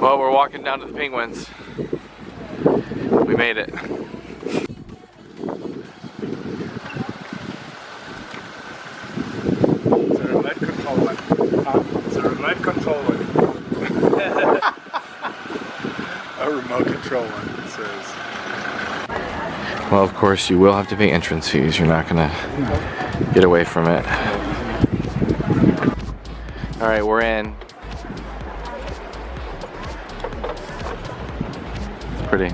Well, we're walking down to the penguins. We made it. It's a remote control one. It's a remote control one. A remote control one, it says. Well, of course, you will have to pay entrance fees. You're not gonna get away from it. All right, we're in. It's pretty.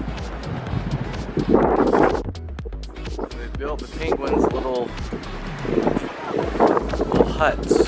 They built the penguins little huts.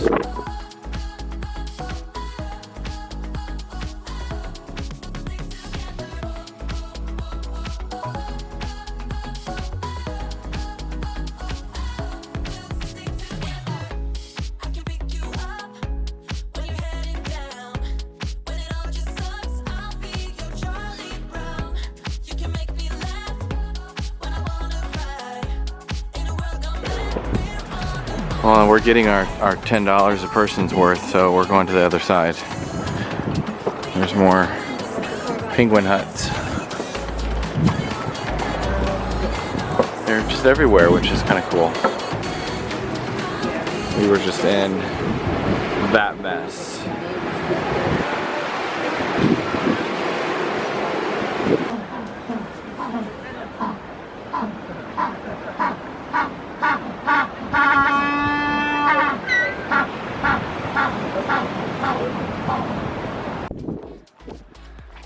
Well, we're getting our $10 a person's worth, so we're going to the other side. There's more penguin huts. They're just everywhere, which is kind of cool. We were just in that mess.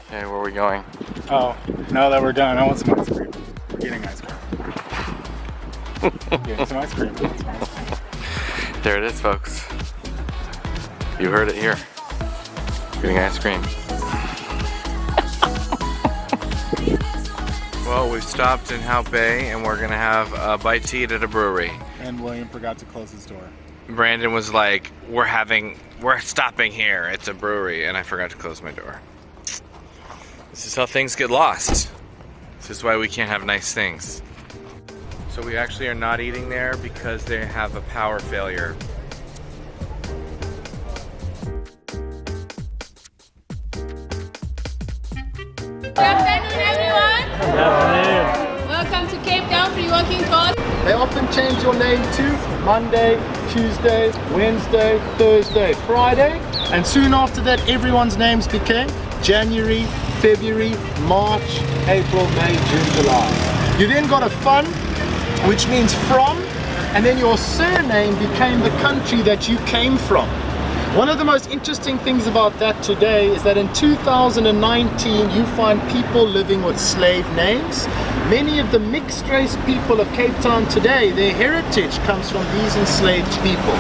Okay, where are we going? Oh, now that we're done, I want some ice cream. We're getting ice cream. Getting some ice cream. There it is, folks. You heard it here. Getting ice cream. Well, we've stopped in Hout Bay and we're gonna have a bite to eat at a brewery. And William forgot to close his door. Brandon was like, we're stopping here. It's a brewery, and I forgot to close my door. This is how things get lost. This is why we can't have nice things. So we actually are not eating there because they have a power failure. Good afternoon, everyone. Good afternoon. Welcome to Cape Town Free Walking Course. They often change your name to Monday, Tuesday, Wednesday, Thursday, Friday, and soon after that everyone's names became January, February, March, April, May, June, July. You then got a fun, which means from, and then your surname became the country that you came from. One of the most interesting things about that today is that in 2019 you find people living with slave names. Many of the mixed race people of Cape Town today, their heritage comes from these enslaved people.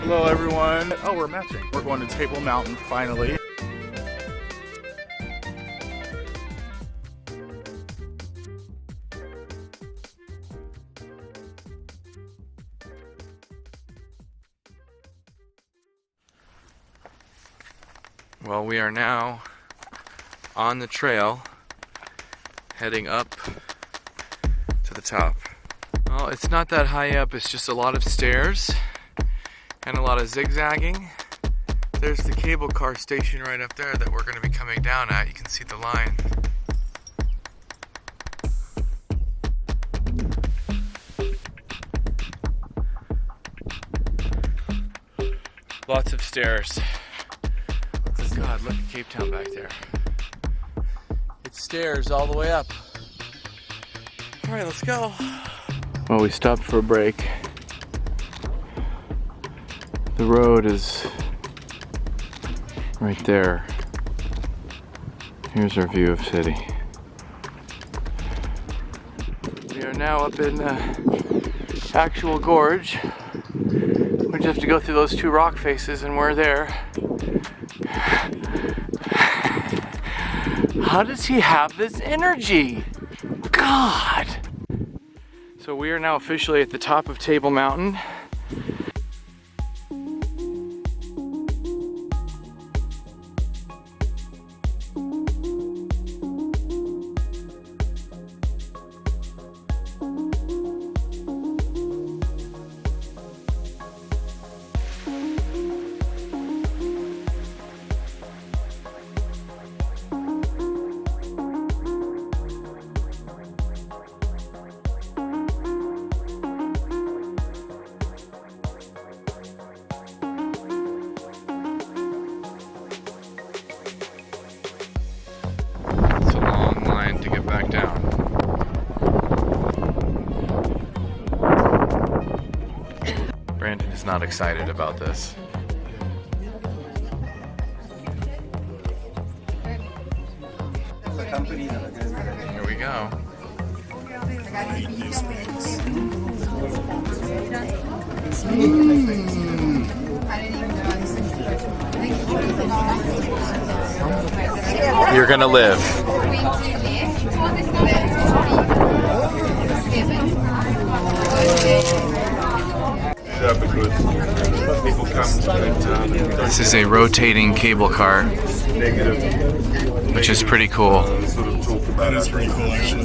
Hello everyone. Oh, we're matching. We're going to Table Mountain finally. Well, we are now on the trail heading up to the top. Well, it's not that high up, it's just a lot of stairs and a lot of zigzagging. There's the cable car station right up there that we're going to be coming down at. You can see the line. Lots of stairs. Oh God, look at Cape Town back there. It's stairs all the way up. All right, let's go. Well, we stopped for a break. The road is right there. Here's our view of city. now up in the actual gorge. We just have to go through those two rock faces and we're there. How does he have this energy? God! So we are now officially at the top of Table Mountain. Back down. Brandon is not excited about this. Here we go. You're gonna live. This is a rotating cable car, which is pretty cool. That is pretty cool, actually.